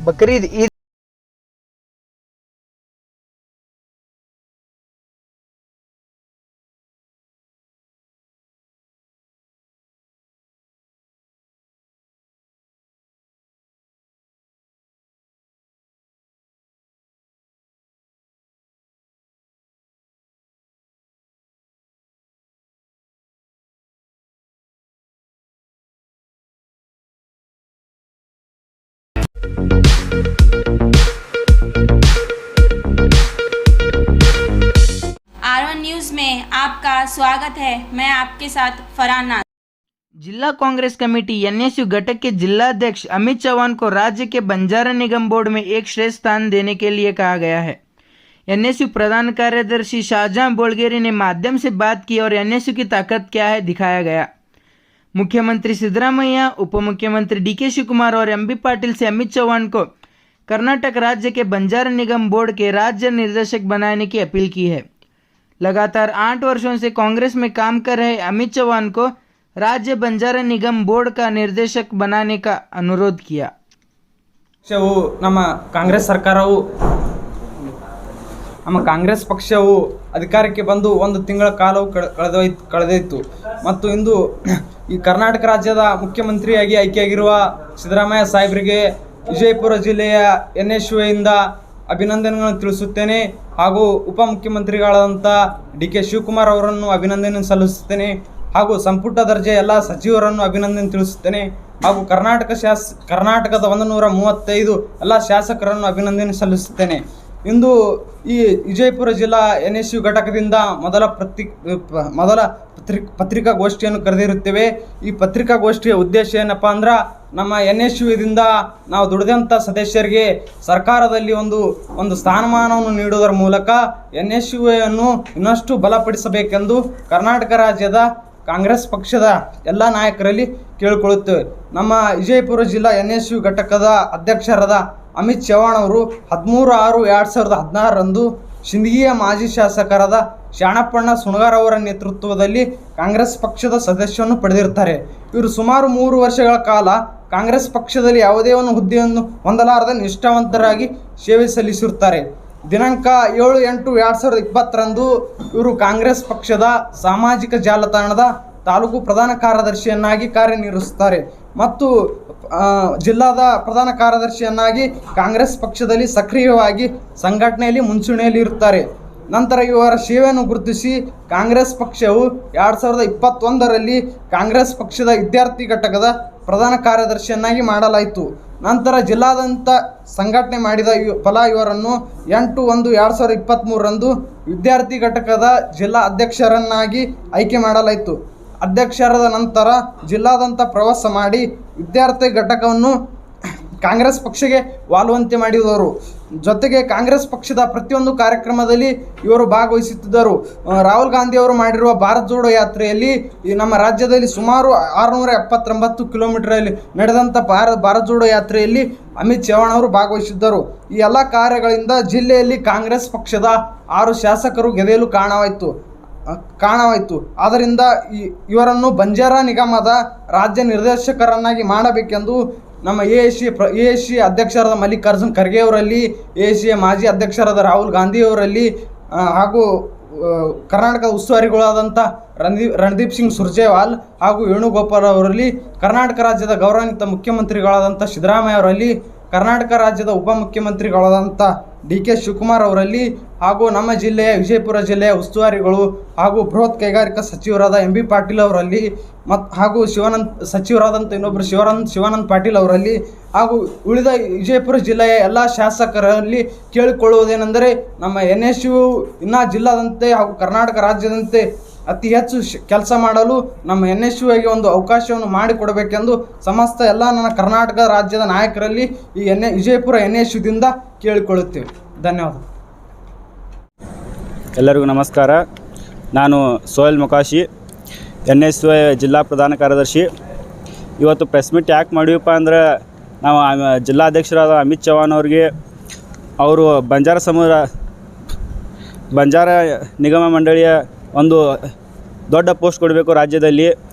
Bakrid Eid R1 news में आपका स्वागत है। मैं आपके साथ फरहान। जिला कांग्रेस कमेटी एनएसयू घटक के जिलाध्यक्ष अमित चौहान को राज्य के बंजारा निगम बोर्ड में एक श्रेष्ठ स्थान देने के लिए कहा गया है। एनएसयू प्रधान कार्यदर्शी शाहजहां बोलगेरी ने माध्यम से बात की और एनएसयू की ताकत क्या है दिखाया गया। मुख्यमंत्री सिद्धरामैया, उप मुख्यमंत्री डीके शिवकुमार और एमबी पाटिल से अमित चौहान को कर्नाटक राज्य के बंजारा निगम बोर्ड के राज्य निर्देशक बनाने की अपील की है। लगातार 8 वर्षों से कांग्रेस में काम कर रहे अमित चौहान को राज्य बंजारा निगम बोर्ड का निर्देशक बनाने का अनुरोध किया। ನಮ್ಮ ಕಾಂಗ್ರೆಸ್ ಪಕ್ಷವು ಅಧಿಕಾರಕ್ಕೆ ಬಂದು ಒಂದು ತಿಂಗಳ ಕಾಲವು ಕಳೆದೋಯಿತು ಮತ್ತು ಇಂದು ಈ ಕರ್ನಾಟಕ ರಾಜ್ಯದ ಮುಖ್ಯಮಂತ್ರಿಯಾಗಿ ಆಯ್ಕೆಯಾಗಿರುವ ಸಿದ್ದರಾಮಯ್ಯ ಸಾಹೇಬರಿಗೆ ವಿಜಯಪುರ ಜಿಲ್ಲೆಯ ಎನ್ಎಸ್ಯು ಇಂದ ಅಭಿನಂದನೆಗಳನ್ನು ತಿಳಿಸುತ್ತೇನೆ ಹಾಗೂ ಉಪಮುಖ್ಯಮಂತ್ರಿಗಳಾದಂಥ ಡಿಕೆ ಶಿವಕುಮಾರ್ ಅವರನ್ನು ಅಭಿನಂದನೆ ಸಲ್ಲಿಸುತ್ತೇನೆ ಹಾಗೂ ಸಂಪುಟ ದರ್ಜೆ ಎಲ್ಲ ಸಚಿವರನ್ನು ಅಭಿನಂದನೆ ತಿಳಿಸುತ್ತೇನೆ ಹಾಗೂ ಕರ್ನಾಟಕದ 135 ಎಲ್ಲ ಶಾಸಕರನ್ನು ಅಭಿನಂದನೆ ಸಲ್ಲಿಸುತ್ತೇನೆ। ಇಂದು ಈ ವಿಜಯಪುರ ಜಿಲ್ಲಾ ಎನ್ಎಸ್ಯು ಘಟಕದಿಂದ ಮೊದಲ ಪತ್ರಿಕಾಗೋಷ್ಠಿಯನ್ನು ಕರೆದಿರುತ್ತೇವೆ। ಈ ಪತ್ರಿಕಾಗೋಷ್ಠಿಯ ಉದ್ದೇಶ ಏನಪ್ಪ ಅಂದ್ರೆ ನಮ್ಮ ಎನ್ಎಸ್ಯುದಿಂದ ನಾವು ದುಡಿದಂಥ ಸದಸ್ಯರಿಗೆ ಸರ್ಕಾರದಲ್ಲಿ ಒಂದು ಸ್ಥಾನಮಾನವನ್ನು ನೀಡುವುದರ ಮೂಲಕ ಎನ್ಎಸ್ಯುವನ್ನು ಇನ್ನಷ್ಟು ಬಲಪಡಿಸಬೇಕೆಂದು ಕರ್ನಾಟಕ ರಾಜ್ಯದ ಕಾಂಗ್ರೆಸ್ ಪಕ್ಷದ ಎಲ್ಲ ನಾಯಕರಲ್ಲಿ ಕೇಳಿಕೊಳ್ಳುತ್ತೇವೆ। ನಮ್ಮ ವಿಜಯಪುರ ಜಿಲ್ಲಾ ಎನ್ಎಸ್ಯು ಘಟಕದ ಅಧ್ಯಕ್ಷರಾದ ಅಮಿತ್ ಚೌಹಾಣ್ ಅವರು 13/6/2016 ಶಿಂದಗಿಯ ಮಾಜಿ ಶಾಸಕರಾದ ಶಾಣಪ್ಪಣ್ಣ ಸುಣಗಾರ್ ಅವರ ನೇತೃತ್ವದಲ್ಲಿ ಕಾಂಗ್ರೆಸ್ ಪಕ್ಷದ ಸದಸ್ಯವನ್ನು ಪಡೆದಿರುತ್ತಾರೆ। ಇವರು ಸುಮಾರು 3 ವರ್ಷಗಳ ಕಾಲ ಕಾಂಗ್ರೆಸ್ ಪಕ್ಷದಲ್ಲಿ ಯಾವುದೇ ಒಂದು ಹುದ್ದೆಯನ್ನು ಹೊಂದಲಾರದೆ ನಿಷ್ಠಾವಂತರಾಗಿ ಸೇವೆ ಸಲ್ಲಿಸಿರುತ್ತಾರೆ। ದಿನಾಂಕ 7/8/2020 ಇವರು ಕಾಂಗ್ರೆಸ್ ಪಕ್ಷದ ಸಾಮಾಜಿಕ ಜಾಲತಾಣದ ತಾಲೂಕು ಪ್ರಧಾನ ಕಾರ್ಯದರ್ಶಿಯನ್ನಾಗಿ ಕಾರ್ಯನಿರ್ವಹಿಸುತ್ತಾರೆ ಮತ್ತು ಜಿಲ್ಲಾದ ಪ್ರಧಾನ ಕಾರ್ಯದರ್ಶಿಯನ್ನಾಗಿ ಕಾಂಗ್ರೆಸ್ ಪಕ್ಷದಲ್ಲಿ ಸಕ್ರಿಯವಾಗಿ ಸಂಘಟನೆಯಲ್ಲಿ ಮುಂಚೂಣಿಯಲ್ಲಿ ಇರುತ್ತಾರೆ। ನಂತರ ಇವರ ಸೇವೆಯನ್ನು ಗುರುತಿಸಿ ಕಾಂಗ್ರೆಸ್ ಪಕ್ಷವು 2021ರಲ್ಲಿ ಕಾಂಗ್ರೆಸ್ ಪಕ್ಷದ ವಿದ್ಯಾರ್ಥಿ ಘಟಕದ ಪ್ರಧಾನ ಕಾರ್ಯದರ್ಶಿಯನ್ನಾಗಿ ಮಾಡಲಾಯಿತು। ನಂತರ ಜಿಲ್ಲಾದ್ಯಂತ ಸಂಘಟನೆ ಮಾಡಿದ ಫಲ ಇವರನ್ನು 8/1/2023 ವಿದ್ಯಾರ್ಥಿ ಘಟಕದ ಜಿಲ್ಲಾ ಅಧ್ಯಕ್ಷರನ್ನಾಗಿ ಆಯ್ಕೆ ಮಾಡಲಾಯಿತು। ಅಧ್ಯಕ್ಷರಾದ ನಂತರ ಜಿಲ್ಲಾದ್ಯಂತ ಪ್ರವಾಸ ಮಾಡಿ ವಿದ್ಯಾರ್ಥಿ ಘಟಕವನ್ನು ಕಾಂಗ್ರೆಸ್ ಪಕ್ಷಕ್ಕೆ ವಾಲುವಂತೆ ಮಾಡಿದರು। ಜೊತೆಗೆ ಕಾಂಗ್ರೆಸ್ ಪಕ್ಷದ ಪ್ರತಿಯೊಂದು ಕಾರ್ಯಕ್ರಮದಲ್ಲಿ ಇವರು ಭಾಗವಹಿಸುತ್ತಿದ್ದರು। ರಾಹುಲ್ ಗಾಂಧಿ ಅವರು ಮಾಡಿರುವ ಭಾರತ್ ಜೋಡೋ ಯಾತ್ರೆಯಲ್ಲಿ ನಮ್ಮ ರಾಜ್ಯದಲ್ಲಿ ಸುಮಾರು 679 ಕಿಲೋಮೀಟರಲ್ಲಿ ನಡೆದಂಥ ಭಾರತ್ ಜೋಡೋ ಯಾತ್ರೆಯಲ್ಲಿ ಅಮಿತ್ ಚೌಹಾಣ್ ಅವರು ಭಾಗವಹಿಸಿದ್ದರು। ಈ ಎಲ್ಲ ಕಾರ್ಯಗಳಿಂದ ಜಿಲ್ಲೆಯಲ್ಲಿ ಕಾಂಗ್ರೆಸ್ ಪಕ್ಷದ 6 ಶಾಸಕರು ಗೆದ್ದಲು ಕಾಣವಾಯಿತು। ಆದ್ದರಿಂದ ಇವರನ್ನು ಬಂಜಾರಾ ನಿಗಮದ ರಾಜ್ಯ ನಿರ್ದೇಶಕರನ್ನಾಗಿ ಮಾಡಬೇಕೆಂದು ನಮ್ಮ ಎಎಸಿ ಅಧ್ಯಕ್ಷರಾದ ಮಲ್ಲಿಕಾರ್ಜುನ್ ಖರ್ಗೆ ಅವರಲ್ಲಿ, ಎಎಸಿಯ ಮಾಜಿ ಅಧ್ಯಕ್ಷರಾದ ರಾಹುಲ್ ಗಾಂಧಿ ಅವರಲ್ಲಿ ಹಾಗೂ ಕರ್ನಾಟಕದ ಉಸ್ತುವಾರಿಗಳಾದಂಥ ರಣದೀಪ್ ಸಿಂಗ್ ಸುರ್ಜೇವಾಲ್ ಹಾಗೂ ವೇಣುಗೋಪಾಲ್ ಅವರಲ್ಲಿ, ಕರ್ನಾಟಕ ರಾಜ್ಯದ ಗೌರವಾನ್ವಿತ ಮುಖ್ಯಮಂತ್ರಿಗಳಾದಂಥ ಸಿದ್ದರಾಮಯ್ಯ ಅವರಲ್ಲಿ, ಕರ್ನಾಟಕ ರಾಜ್ಯದ ಉಪಮುಖ್ಯಮಂತ್ರಿಗಳಾದಂಥ ಡಿಕೆ ಶಿವಕುಮಾರ್ ಅವರಲ್ಲಿ ಹಾಗೂ ನಮ್ಮ ಜಿಲ್ಲೆಯ ವಿಜಯಪುರ ಜಿಲ್ಲೆಯ ಉಸ್ತುವಾರಿಗಳು ಹಾಗೂ ಬೃಹತ್ ಕೈಗಾರಿಕಾ ಸಚಿವರಾದ ಎಂಬಿ ಪಾಟೀಲ್ ಅವರಲ್ಲಿ ಹಾಗೂ ಸಚಿವರಾದಂಥ ಇನ್ನೊಬ್ಬರು ಶಿವಾನಂದ್ ಪಾಟೀಲ್ ಅವರಲ್ಲಿ ಹಾಗೂ ಉಳಿದ ವಿಜಯಪುರ ಜಿಲ್ಲೆಯ ಎಲ್ಲ ಶಾಸಕರಲ್ಲಿ ಕೇಳಿಕೊಳ್ಳುವುದೇನೆಂದರೆ ನಮ್ಮ ಎನ್ಎಸ್ಯು ಇನ್ನೂ ಜಿಲ್ಲಾದಂತೆ ಹಾಗೂ ಕರ್ನಾಟಕ ರಾಜ್ಯದಂತೆ ಅತಿ ಹೆಚ್ಚು ಕೆಲಸ ಮಾಡಲು ನಮ್ಮ ಎನ್ಎಸ್ಯುಗೆ ಒಂದು ಅವಕಾಶವನ್ನು ಮಾಡಿಕೊಡಬೇಕೆಂದು ಸಮಸ್ತ ಎಲ್ಲ ನನ್ನ ಕರ್ನಾಟಕ ರಾಜ್ಯದ ನಾಯಕರಲ್ಲಿ ಈ ವಿಜಯಪುರ ಎನ್ಎಸ್ಯುದಿಂದ ಕೇಳಿಕೊಳ್ಳುತ್ತೇವೆ। ಧನ್ಯವಾದ। ಎಲ್ಲರಿಗೂ ನಮಸ್ಕಾರ। ನಾನು ಸೋಹೆಲ್ ಮೊಕಾಶಿ, ಎನ್ಎಸ್ಯು ಜಿಲ್ಲಾ ಪ್ರಧಾನ ಕಾರ್ಯದರ್ಶಿ। ಇವತ್ತು ಪ್ರೆಸ್ ಮೀಟ್ ಯಾಕೆ ಮಾಡಿವಪ್ಪ ಅಂದ್ರೆ ನಾವು ಜಿಲ್ಲಾಧ್ಯಕ್ಷರಾದ ಅಮಿತ್ ಚೌಹಾಣ್ ಅವ್ರಿಗೆ ಅವರು ಬಂಜಾರ ನಿಗಮ ಮಂಡಳಿಯ ಒಂದು ದೊಡ್ಡ ಪೋಸ್ಟ್ ಕೊಡಬೇಕು ರಾಜ್ಯದಲ್ಲಿ।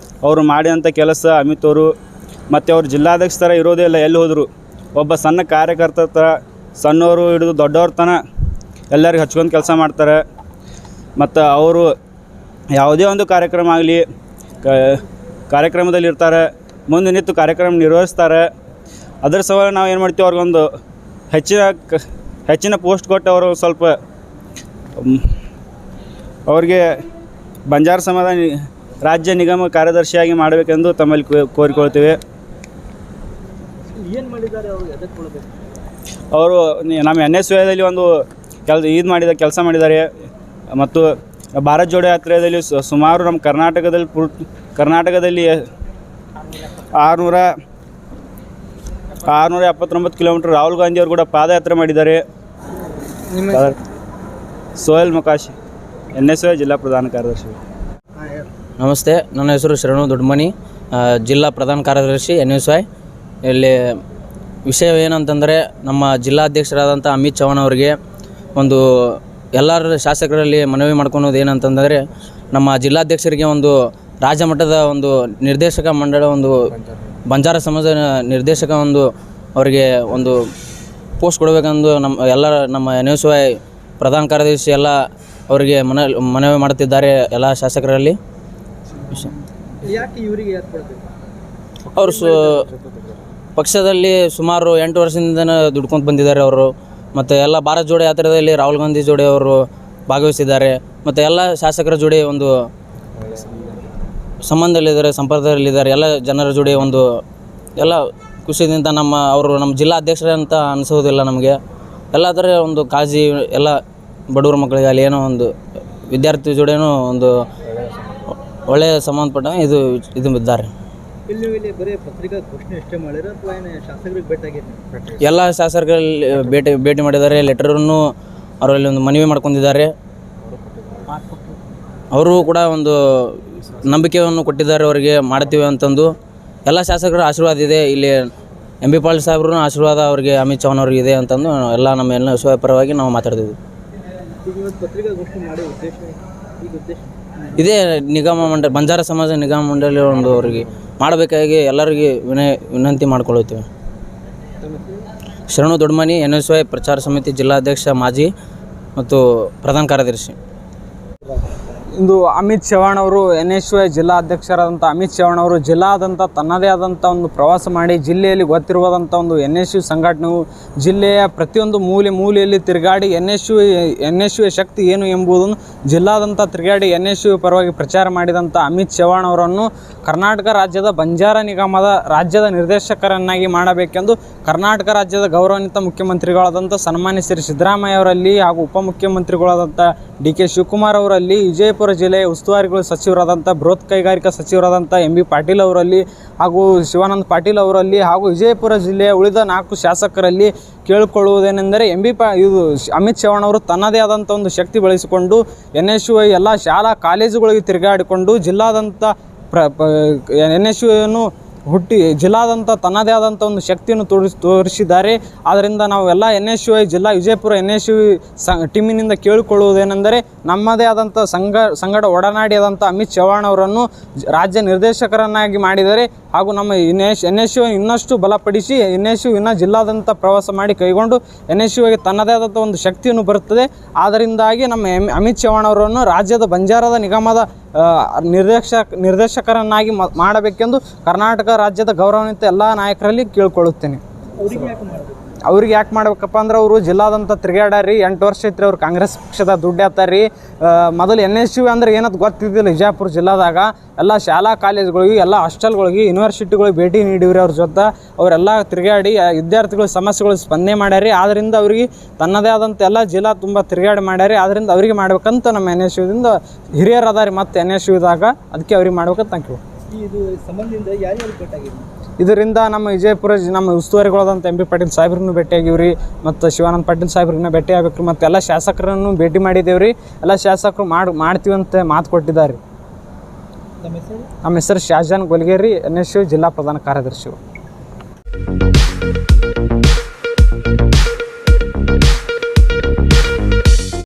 ಅವರು ಮಾಡಿದಂಥ ಕೆಲಸ ಅಮಿತ್ ಅವರು ಮತ್ತು ಅವರು ಜಿಲ್ಲಾಧ್ಯಕ್ಷ ಥರ ಇರೋದೇ ಇಲ್ಲ, ಎಲ್ಲಿ ಹೋದರು ಒಬ್ಬ ಸಣ್ಣ ಕಾರ್ಯಕರ್ತ ಥರ ಸಣ್ಣವರು ಹಿಡಿದು ದೊಡ್ಡವ್ರ ತನಕ ಎಲ್ಲರಿಗೆ ಹಚ್ಕೊಂಡು ಕೆಲಸ ಮಾಡ್ತಾರೆ. ಮತ್ತು ಅವರು ಯಾವುದೇ ಒಂದು ಕಾರ್ಯಕ್ರಮ ಆಗಲಿ ಕಾರ್ಯಕ್ರಮದಲ್ಲಿ ಇರ್ತಾರೆ, ಮುಂದೆ ನಿಂತು ಕಾರ್ಯಕ್ರಮ ನಿರ್ವಹಿಸ್ತಾರೆ. ಅದರ ಸವಾಲು ನಾವು ಏನು ಮಾಡ್ತೀವಿ, ಅವ್ರಿಗೊಂದು ಹೆಚ್ಚಿನ ಪೋಸ್ಟ್ ಕೊಟ್ಟು ಅವರು ಸ್ವಲ್ಪ ಅವ್ರಿಗೆ ಬಂಜಾರ ಸಮಾಜ ರಾಜ್ಯ ನಿಗಮ ಕಾರ್ಯದರ್ಶಿಯಾಗಿ ಮಾಡಬೇಕೆಂದು ತಮ್ಮಲ್ಲಿ ಕೋರಿಕೊಳ್ತೇವೆ. ಏನು ಮಾಡಿದ್ದಾರೆ ಅವರು? ಅವರು ನಮ್ಮ NSYದಲ್ಲಿ ಒಂದು ಕೆಲಸ ಮಾಡಿದ್ದಾರೆ. ಮತ್ತು ಭಾರತ್ ಜೋಡೋ ಯಾತ್ರೆಯಲ್ಲಿ ಸುಮಾರು ನಮ್ಮ ಕರ್ನಾಟಕದಲ್ಲಿ 679 ಕಿಲೋಮೀಟರ್ ರಾಹುಲ್ ಗಾಂಧಿ ಅವರು ಕೂಡ ಪಾದಯಾತ್ರೆ ಮಾಡಿದ್ದಾರೆ. ಸೋಹೆಲ್ ಮೊಕಾಶಿ, NSY ಜಿಲ್ಲಾ ಪ್ರಧಾನ ಕಾರ್ಯದರ್ಶಿ. ನಮಸ್ತೆ, ನನ್ನ ಹೆಸರು ಶರಣು ದೊಡ್ಡಮನಿ, ಜಿಲ್ಲಾ ಪ್ರಧಾನ ಕಾರ್ಯದರ್ಶಿ NSY. ಇಲ್ಲಿ ವಿಷಯ ಏನಂತಂದರೆ, ನಮ್ಮ ಜಿಲ್ಲಾಧ್ಯಕ್ಷರಾದಂಥ ಅಮಿತ್ ಚವಾಣ್ ಅವರಿಗೆ ಒಂದು ಎಲ್ಲರ ಶಾಸಕರಲ್ಲಿ ಮನವಿ ಮಾಡ್ಕೊಳೋದು ಏನಂತಂದರೆ, ನಮ್ಮ ಜಿಲ್ಲಾಧ್ಯಕ್ಷರಿಗೆ ಒಂದು ರಾಜ್ಯ ಮಟ್ಟದ ಒಂದು ನಿರ್ದೇಶಕ ಮಂಡಳ, ಒಂದು ಬಂಜಾರ ಸಮಾಜ ನಿರ್ದೇಶಕ ಅವರಿಗೆ ಒಂದು ಪೋಸ್ಟ್ ಕೊಡಬೇಕೆಂದು ನಮ್ಮ NSY ಪ್ರಧಾನ ಕಾರ್ಯದರ್ಶಿ ಎಲ್ಲ ಅವರಿಗೆ ಮನವಿ ಮಾಡುತ್ತಿದ್ದಾರೆ ಎಲ್ಲ ಶಾಸಕರಲ್ಲಿ. ಯಾಕೆ ಇವರಿಗೆ ಏರ್ಪಡ್ತೀವಿ? ಅವರು ಪಕ್ಷದಲ್ಲಿ ಸುಮಾರು 8 ವರ್ಷದಿಂದ ದುಡ್ಕೊಂಡು ಬಂದಿದ್ದಾರೆ ಅವರು. ಮತ್ತು ಎಲ್ಲ ಭಾರತ್ ಜೋಡೋ ಯಾತ್ರೆಯಲ್ಲಿ ರಾಹುಲ್ ಗಾಂಧಿ ಜೋಡಿ ಅವರು ಭಾಗವಹಿಸಿದ್ದಾರೆ. ಮತ್ತು ಎಲ್ಲ ಶಾಸಕರ ಜೋಡಿ ಒಂದು ಸಂಬಂಧದಲ್ಲಿದ್ದಾರೆ, ಸಂಪರ್ಕದಲ್ಲಿದ್ದಾರೆ. ಎಲ್ಲ ಜನರ ಜೋಡಿ ಒಂದು ಎಲ್ಲ ಖುಷಿಯಿಂದ ನಮ್ಮ ಜಿಲ್ಲಾ ಅಧ್ಯಕ್ಷರೇ ಅಂತ ಅನಿಸೋದಿಲ್ಲ ನಮಗೆ. ಎಲ್ಲ ಥರ ಒಂದು ಕಾಳಜಿ, ಎಲ್ಲ ಬಡವ್ರ ಮಕ್ಕಳಿಗೆ ಅಲ್ಲಿ ಏನೋ ಒಂದು ವಿದ್ಯಾರ್ಥಿ ಜೋಡಿನೂ ಒಂದು ಒಳ್ಳೆಯ ಸಂಬಂಧಪಟ್ಟ ಇದು ಇದ್ದಾರೆ. ಇಲ್ಲಿ ಬರೀ ಪತ್ರಿಕಾ ಘೋಷಣೆ ಅಷ್ಟೇ ಮಾಡಿದ್ರೆ ಅಥವಾ ಏನು ಶಾಸಕರಿಗೆ ಭೇಟಿಯಾಗಿದ್ದಾರೆ? ಎಲ್ಲ ಶಾಸಕರಲ್ಲಿ ಭೇಟಿ ಮಾಡಿದ್ದಾರೆ. ಲೆಟರನ್ನು ಅವರಲ್ಲಿ ಒಂದು ಮನವಿ ಮಾಡ್ಕೊಂಡಿದ್ದಾರೆ. ಅವರು ಕೂಡ ಒಂದು ನಂಬಿಕೆಯನ್ನು ಕೊಟ್ಟಿದ್ದಾರೆ ಅವರಿಗೆ ಮಾಡ್ತೀವಿ ಅಂತಂದು. ಎಲ್ಲ ಶಾಸಕರ ಆಶೀರ್ವಾದ ಇದೆ. ಇಲ್ಲಿ MB ಪಾಟೀಲ್ ಸಾಹೇಬ್ರೂ ಆಶೀರ್ವಾದ ಅವರಿಗೆ, ಅಮಿತ್ ಚವಾಣ್ ಅವ್ರಿಗೆ ಇದೆ ಅಂತಂದು ಎಲ್ಲ ನಮ್ಮ NSY ಪರವಾಗಿ ನಾವು ಮಾತಾಡ್ತಿದ್ವಿ. ಪತ್ರಿಕಾ ಘೋಷಣೆ ಮಾಡಿ ಉದ್ದೇಶ ಇದೇ ನಿಗಮ ಮಂಡಳಿ, ಬಂಜಾರ ಸಮಾಜ ನಿಗಮ ಮಂಡಳಿ ಒಂದು ಅವರಿಗೆ ಮಾಡಬೇಕಾಗಿ ಎಲ್ಲರಿಗೆ ವಿನಂತಿ ಮಾಡ್ಕೊಳ್ಳುತ್ತೇವೆ. ಶರಣು ದೊಡ್ಡಮನಿ, NSY ಪ್ರಚಾರ ಸಮಿತಿ ಜಿಲ್ಲಾಧ್ಯಕ್ಷ, ಮಾಜಿ ಮತ್ತು ಪ್ರಧಾನ ಕಾರ್ಯದರ್ಶಿ. ಇಂದು ಅಮಿತ್ ಚವಾಣ್ ಅವರು, NSY ಜಿಲ್ಲಾಧ್ಯಕ್ಷರಾದಂಥ ಅಮಿತ್ ಚವಾಣ್ ಅವರು ಜಿಲ್ಲಾದಂಥ ತನ್ನದೇ ಆದಂಥ ಒಂದು ಪ್ರವಾಸ ಮಾಡಿ ಜಿಲ್ಲೆಯಲ್ಲಿ ಗೊತ್ತಿರುವಂಥ ಒಂದು NSY ಸಂಘಟನೆಯು ಜಿಲ್ಲೆಯ ಪ್ರತಿಯೊಂದು ಮೂಲೆಯಲ್ಲಿ ತಿರುಗಾಡಿ NSY ಶಕ್ತಿ ಏನು ಎಂಬುದನ್ನು ಜಿಲ್ಲಾದಂಥ ತಿರುಗಾಡಿ NSY ಪರವಾಗಿ ಪ್ರಚಾರ ಮಾಡಿದಂಥ ಅಮಿತ್ ಚವಾಣ್ ಅವರನ್ನು ಕರ್ನಾಟಕ ರಾಜ್ಯದ ಬಂಜಾರ ನಿಗಮದ ರಾಜ್ಯದ ನಿರ್ದೇಶಕರನ್ನಾಗಿ ಮಾಡಬೇಕೆಂದು ಕರ್ನಾಟಕ ರಾಜ್ಯದ ಗೌರವಾನ್ವಿತ ಮುಖ್ಯಮಂತ್ರಿಗಳಾದಂಥ ಸನ್ಮಾನ್ಯ ಶ್ರೀ ಸಿದ್ದರಾಮಯ್ಯ ಅವರಲ್ಲಿ ಹಾಗೂ ಉಪಮುಖ್ಯಮಂತ್ರಿಗಳಾದಂಥ DK ಶಿವಕುಮಾರ್ ಅವರಲ್ಲಿ, ವಿಜಯಪುರ ಜಿಲ್ಲೆಯ ಉಸ್ತುವಾರಿಗಳು ಸಚಿವರಾದಂಥ ಬೃಹತ್ ಕೈಗಾರಿಕಾ ಸಚಿವರಾದಂಥ MB ಪಾಟೀಲ್ ಅವರಲ್ಲಿ ಹಾಗೂ ಶಿವಾನಂದ ಪಾಟೀಲ್ ಅವರಲ್ಲಿ ಹಾಗೂ ವಿಜಯಪುರ ಜಿಲ್ಲೆಯ ಉಳಿದ 4 ಶಾಸಕರಲ್ಲಿ ಕೇಳಿಕೊಳ್ಳುವುದೇನೆಂದರೆ, ಇದು ಅಮಿತ್ ಚವಾಣ್ ಅವರು ತನ್ನದೇ ಆದಂಥ ಒಂದು ಶಕ್ತಿ ಬಳಸಿಕೊಂಡು NSY ಎಲ್ಲ ಶಾಲಾ ಕಾಲೇಜುಗಳಿಗೆ ತಿರುಗಾಡಿಕೊಂಡು ಜಿಲ್ಲಾದಂಥ NSYಯನ್ನು ಜಿಲ್ಲಾದಂಥ ತನ್ನದೇ ಆದಂಥ ಒಂದು ಶಕ್ತಿಯನ್ನು ತೋರಿಸಿದ್ದಾರೆ. ಆದ್ದರಿಂದ ನಾವು ಎಲ್ಲ NSY ಜಿಲ್ಲಾ ವಿಜಯಪುರ NSY ಟೀಮಿನಿಂದ ಕೇಳಿಕೊಳ್ಳುವುದೇನೆಂದರೆ, ನಮ್ಮದೇ ಆದಂಥ ಸಂಗಡ ಒಡನಾಡಿಯಾದಂಥ ಅಮಿತ್ ಚವಾಣ್ ಅವರನ್ನು ರಾಜ್ಯ ನಿರ್ದೇಶಕರನ್ನಾಗಿ ಮಾಡಿದರೆ ಹಾಗೂ ನಮ್ಮ NSY ಇನ್ನಷ್ಟು ಬಲಪಡಿಸಿ NSY ಇನ್ನೂ ಜಿಲ್ಲಾದಂಥ ಪ್ರವಾಸ ಮಾಡಿ ಕೈಗೊಂಡು NSYಗೆ ತನ್ನದೇ ಆದಂಥ ಒಂದು ಶಕ್ತಿಯನ್ನು ಬರುತ್ತದೆ. ಆದ್ದರಿಂದಾಗಿ ನಮ್ಮ ಅಮಿತ್ ಚವಾಣ್ ಅವರನ್ನು ರಾಜ್ಯದ ಬಂಜಾರದ ನಿಗಮದ ನಿರ್ದೇಶಕರನ್ನಾಗಿ ಮಾಡಬೇಕೆಂದು ಕರ್ನಾಟಕ ರಾಜ್ಯದ ಗೌರವಾನ್ವಿತ ಎಲ್ಲ ನಾಯಕರಲ್ಲಿ ಕೇಳ್ಕೊಳ್ಳುತ್ತೇನೆ. ಅವ್ರಿಗೆ ಯಾಕೆ ಮಾಡ್ಬೇಕಪ್ಪ ಅಂದ್ರೆ, ಅವರು ಜಿಲ್ಲಾದಂಥ ತಿರುಗಾಡ್ಯಾರಿ, 8 ವರ್ಷ ಐತ್ರಿ ಅವ್ರು ಕಾಂಗ್ರೆಸ್ ಪಕ್ಷದ ದುಡ್ಡು ಹಾಕ್ತಾರ್ರಿ. ಮೊದಲು NSY ಅಂದ್ರೆ ಏನಂತ ಗೊತ್ತಿದ್ದಿಲ್ಲ. ವಿಜಯಪುರ ಜಿಲ್ಲಾದಾಗ ಎಲ್ಲ ಶಾಲಾ ಕಾಲೇಜುಗಳಿಗೆ, ಎಲ್ಲ ಹಾಸ್ಟೆಲ್ಗಳಿಗೆ, ಯೂನಿವರ್ಸಿಟಿಗಳಿಗೆ ಭೇಟಿ ನೀಡಿವ್ರಿ. ಅವ್ರ ಜೊತೆ ಅವರೆಲ್ಲ ತಿರುಗಾಡಿ ವಿದ್ಯಾರ್ಥಿಗಳ ಸಮಸ್ಯೆಗಳು ಸ್ಪಂದನೆ ಮಾಡ್ಯಾರಿ. ಆದ್ದರಿಂದ ಅವ್ರಿಗೆ ತನ್ನದೇ ಆದಂಥ ಎಲ್ಲ ಜಿಲ್ಲಾ ತುಂಬ ತಿರುಗಾಡಿ ಮಾಡ್ಯಾರಿ. ಆದ್ದರಿಂದ ಅವ್ರಿಗೆ ಮಾಡ್ಬೇಕಂತ ನಮ್ಮ NSYದಿಂದ ಹಿರಿಯರು ಅದಾರಿ ಮತ್ತು NSYದಾಗ, ಅದಕ್ಕೆ ಅವ್ರಿಗೆ ಮಾಡ್ಬೇಕಂತ ಕೇಳಿ. ಇದು ಸಂಬಂಧದಿಂದ ಯಾರ್ಯಾರು ಭೇಟಿಯಾಗಿರಿ? ಇದರಿಂದ ನಮ್ಮ ವಿಜಯಪುರ ನಮ್ಮ ಉಸ್ತುವಾರಿಗಳಾದಂಥ MB ಪಾಟೀಲ್ ಸಾಹೇಬ್ರನ್ನು ಭೇಟಿಯಾಗಿವ್ರಿ, ಮತ್ತು ಶಿವಾನಂದ ಪಾಟೀಲ್ ಸಾಹೇಬ್ರನ್ನ ಭೇಟಿ ಆಗ್ಬೇಕು ರೀ, ಮತ್ತು ಎಲ್ಲ ಶಾಸಕರನ್ನು ಭೇಟಿ ಮಾಡಿದ್ದೇವ್ರಿ. ಎಲ್ಲ ಶಾಸಕರು ಮಾಡ್ತೀವಿ ಅಂತ ಮಾತು ಕೊಟ್ಟಿದ್ದಾರೆ. ನಮ್ಮ ಹೆಸರು ಶಾಜಾನ್ ಗೊಲ್ಗೇರಿ, NSY ಜಿಲ್ಲಾ ಪ್ರಧಾನ ಕಾರ್ಯದರ್ಶಿಗಳು.